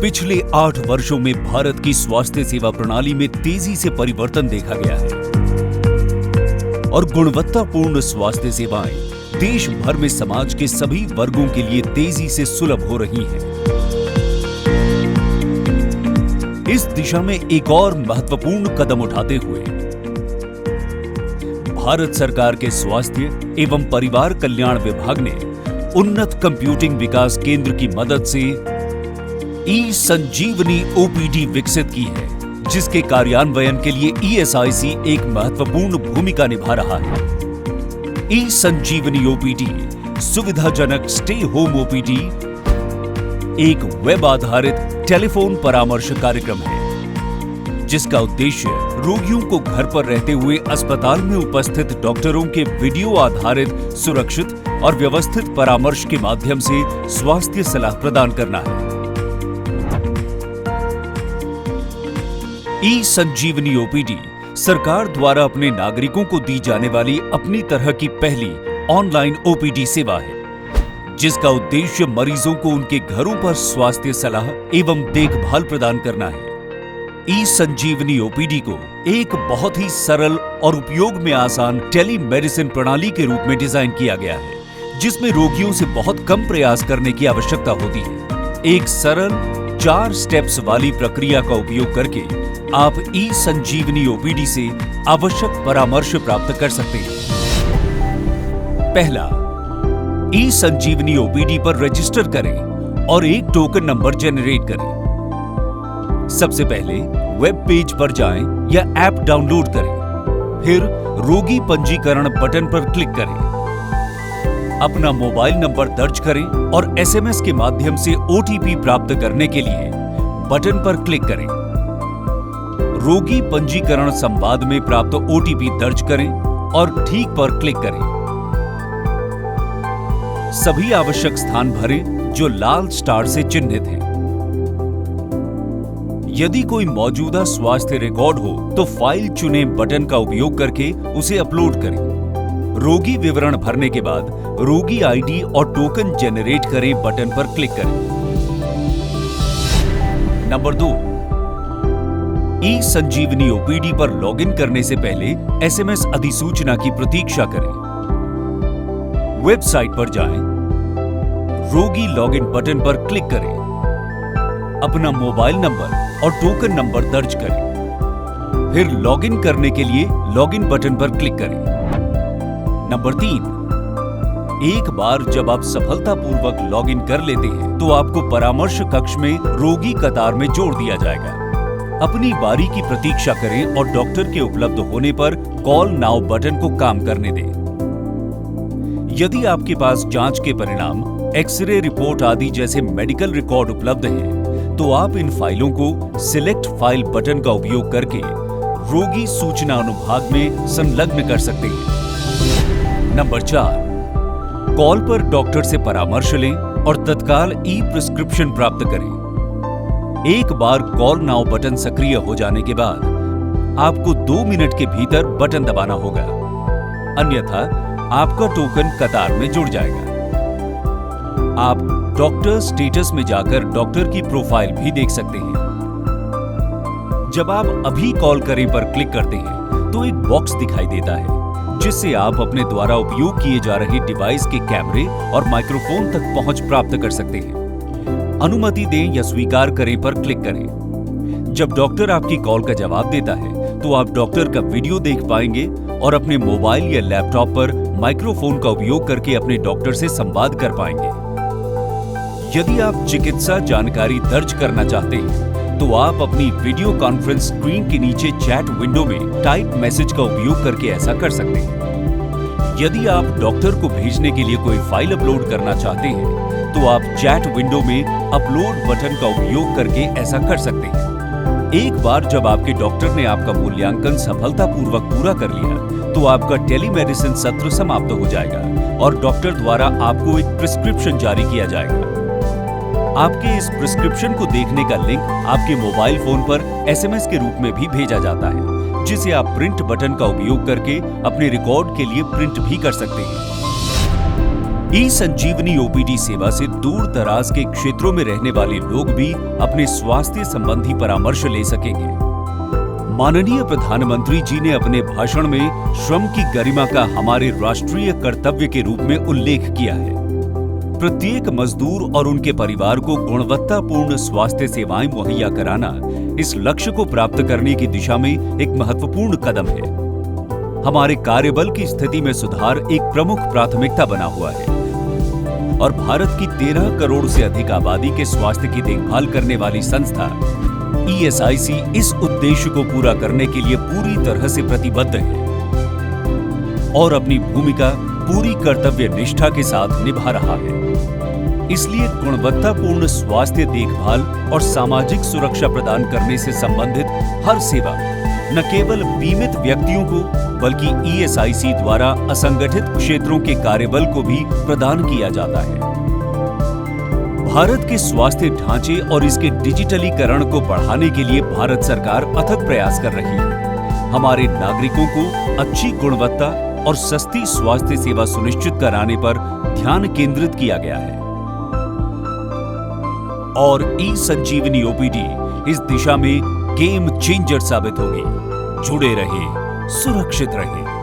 पिछले 8 वर्षों में भारत की स्वास्थ्य सेवा प्रणाली में तेजी से परिवर्तन देखा गया है और गुणवत्तापूर्ण स्वास्थ्य सेवाएं देश भर में समाज के सभी वर्गों के लिए तेजी से सुलभ हो रही हैं। इस दिशा में एक और महत्वपूर्ण कदम उठाते हुए भारत सरकार के स्वास्थ्य एवं परिवार कल्याण विभाग ने उन्नत कंप्यूटिंग विकास केंद्र की मदद से ई संजीवनी ओपीडी विकसित की है, जिसके कार्यान्वयन के लिए ईएसआईसी एक महत्वपूर्ण भूमिका निभा रहा है। ई संजीवनी ओपीडी सुविधाजनक स्टे होम ओपीडी एक वेब आधारित टेलीफोन परामर्श कार्यक्रम है, जिसका उद्देश्य रोगियों को घर पर रहते हुए अस्पताल में उपस्थित डॉक्टरों के वीडियो आधारित सुरक्षित और व्यवस्थित परामर्श के माध्यम से स्वास्थ्य सलाह प्रदान करना है। ई संजीवनी ओपीडी सरकार द्वारा अपने नागरिकों को दी जाने वाली अपनी तरह की पहली ऑनलाइन ओपीडी सेवा है, जिसका उद्देश्य मरीजों को उनके घरों पर स्वास्थ्य सलाह एवं देखभाल प्रदान करना है। ई संजीवनी ओपीडी को एक बहुत ही सरल और उपयोग में आसान टेलीमेडिसिन प्रणाली के रूप में डिजाइन किया गया है, जिसमें रोगियों से बहुत कम प्रयास करने की आवश्यकता होती है। एक सरल 4 स्टेप्स वाली प्रक्रिया का उपयोग करके आप ई संजीवनी ओपीडी से आवश्यक परामर्श प्राप्त कर सकते हैं। पहला, ई संजीवनी ओपीडी पर रजिस्टर करें और एक टोकन नंबर जनरेट करें। सबसे पहले वेब पेज पर जाएं या ऐप डाउनलोड करें, फिर रोगी पंजीकरण बटन पर क्लिक करें। अपना मोबाइल नंबर दर्ज करें और एसएमएस के माध्यम से ओटीपी प्राप्त करने के लिए बटन पर क्लिक करें। रोगी पंजीकरण संवाद में प्राप्त ओटीपी दर्ज करें और ठीक पर क्लिक करें। सभी आवश्यक स्थान भरें जो लाल स्टार से चिन्हित हैं। यदि कोई मौजूदा स्वास्थ्य रिकॉर्ड हो तो फाइल चुने बटन का उपयोग करके उसे अपलोड करें। रोगी विवरण भरने के बाद रोगी आईडी और टोकन जनरेट करें बटन पर क्लिक करें। नंबर 2, ई संजीवनी ओपीडी पर लॉगिन करने से पहले एसएमएस अधिसूचना की प्रतीक्षा करें। वेबसाइट पर जाएं, रोगी लॉगिन बटन पर क्लिक करें, अपना मोबाइल नंबर और टोकन नंबर दर्ज करें, फिर लॉगिन करने के लिए लॉगिन बटन पर क्लिक करें। नंबर 3, एक बार जब आप सफलतापूर्वक लॉगिन कर लेते हैं तो आपको परामर्श कक्ष में रोगी कतार में जोड़ दिया जाएगा। अपनी बारी की प्रतीक्षा करें और डॉक्टर के उपलब्ध होने पर कॉल नाउ बटन को काम करने दें। यदि आपके पास जांच के परिणाम, एक्सरे रिपोर्ट आदि जैसे मेडिकल रिकॉर्ड उपलब्ध हैं, तो आप इन फाइलों को सिलेक्ट फाइल बटन का उपयोग करके रोगी सूचना अनुभाग में संलग्न कर सकते हैं। नंबर 4, कॉल पर डॉक्टर से परामर्श लें और तत्काल ई प्रिस्क्रिप्शन प्राप्त करें। एक बार कॉल नाउ बटन सक्रिय हो जाने के बाद आपको 2 मिनट के भीतर बटन दबाना होगा, अन्यथा आपका टोकन कतार में जुड़ जाएगा। आप डॉक्टर स्टेटस में जाकर डॉक्टर की प्रोफाइल भी देख सकते हैं। जब आप अभी कॉल करें पर क्लिक करते हैं तो एक बॉक्स दिखाई देता है, जिससे आप अपने द्वारा उपयोग किए जा रहे डिवाइस के कैमरे और माइक्रोफोन तक पहुंच प्राप्त कर सकते हैं। अनुमति दें या स्वीकार करें पर क्लिक करें। जब डॉक्टर आपकी कॉल का जवाब देता है तो आप डॉक्टर का वीडियो देख पाएंगे और अपने मोबाइल या लैपटॉप पर माइक्रोफोन का उपयोग करके अपने डॉक्टर से संवाद कर पाएंगे। यदि आप चिकित्सा जानकारी दर्ज करना चाहते हैं तो आप अपनी वीडियो कॉन्फ्रेंस स्क्रीन के नीचे चैट विंडो में टाइप मैसेज का उपयोग करके ऐसा कर सकते हैं। यदि आप डॉक्टर को भेजने के लिए कोई फाइल अपलोड करना चाहते हैं तो आप चैट विंडो में अपलोड बटन का उपयोग करके ऐसा कर सकते हैं। एक बार जब आपके डॉक्टर ने आपका मूल्यांकन सफलतापूर्वक पूरा कर लिया तो आपका टेलीमेडिसिन सत्र समाप्त हो जाएगा और डॉक्टर द्वारा आपको एक प्रिस्क्रिप्शन जारी किया जाएगा। आपके इस प्रिस्क्रिप्शन को देखने का लिंक आपके मोबाइल फोन पर एसएमएस के रूप में भी भेजा जाता है, जिसे आप प्रिंट बटन का उपयोग करके अपने रिकॉर्ड के लिए प्रिंट भी कर सकते हैं। ई संजीवनी ओपीडी सेवा से दूर दराज के क्षेत्रों में रहने वाले लोग भी अपने स्वास्थ्य संबंधी परामर्श ले सकेंगे। माननीय प्रधानमंत्री जी ने अपने भाषण में श्रम की गरिमा का हमारे राष्ट्रीय कर्तव्य के रूप में उल्लेख किया है। प्रत्येक मजदूर और उनके परिवार को गुणवत्तापूर्ण स्वास्थ्य सेवाएं मुहैया कराना इस लक्ष्य को प्राप्त करने की दिशा में एक महत्वपूर्ण कदम है। हमारे कार्यबल की स्थिति में सुधार एक प्रमुख प्राथमिकता बना हुआ है और भारत की 13 करोड़ से अधिक आबादी के स्वास्थ्य की देखभाल करने वाली संस्था ईएसआईसी इस उद्देश्य को पूरा करने के लिए पूरी तरह से प्रतिबद्ध है और अपनी भूमिका पूरी कर्तव्य निष्ठा के साथ निभा रहा है। इसलिए गुणवत्तापूर्ण स्वास्थ्य देखभाल और सामाजिक सुरक्षा प्रदान करने से संबंधित हर सेवा न केवल बीमित व्यक्तियों को बल्कि ईएसआईसी द्वारा असंगठित क्षेत्रों के कार्यबल को भी प्रदान किया जाता है। भारत के स्वास्थ्य ढांचे और इसके डिजिटलीकरण को बढ़ाने के लिए भारत सरकार अथक प्रयास कर रही है। हमारे नागरिकों को अच्छी गुणवत्ता और सस्ती स्वास्थ्य सेवा सुनिश्चित कराने पर ध्यान केंद्रित किया गया है और ई संजीवनी ओपीडी इस दिशा में गेम चेंजर साबित होगी। जुड़े रहिए, सुरक्षित रहिए।